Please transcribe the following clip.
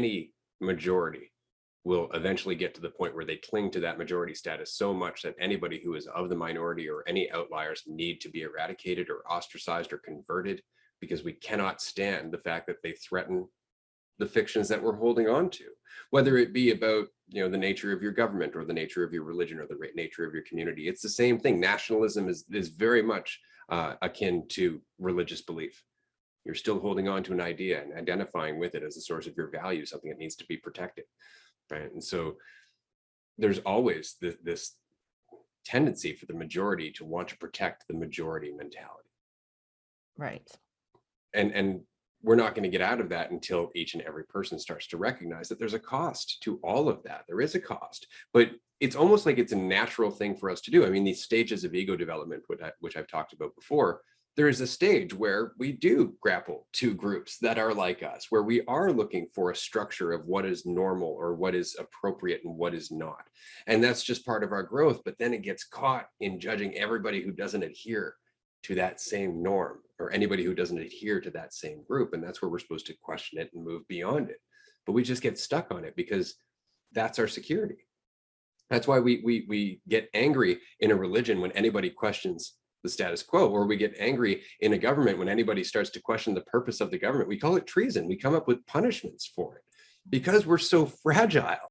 any majority will eventually get to the point where they cling to that majority status so much that anybody who is of the minority or any outliers need to be eradicated or ostracized or converted, because we cannot stand the fact that they threaten the fictions that we're holding on to, whether it be about, you know, the nature of your government or the nature of your religion or the nature of your community. It's the same thing. Nationalism is very much akin to religious belief. You're still holding on to an idea and identifying with it as a source of your value, something that needs to be protected, right? And so there's always this tendency for the majority to want to protect the majority mentality. Right. And we're not going to get out of that until each and every person starts to recognize that there's a cost to all of that. There is a cost, but it's almost like it's a natural thing for us to do. I mean, these stages of ego development, which I've talked about before, there is a stage where we do grapple to groups that are like us, where we are looking for a structure of what is normal or what is appropriate and what is not. And that's just part of our growth. But then it gets caught in judging everybody who doesn't adhere to that same norm, or anybody who doesn't adhere to that same group. And that's where we're supposed to question it and move beyond it. But we just get stuck on it because that's our security. That's why we get angry in a religion when anybody questions the status quo, or we get angry in a government when anybody starts to question the purpose of the government. We call it treason. We come up with punishments for it because we're so fragile.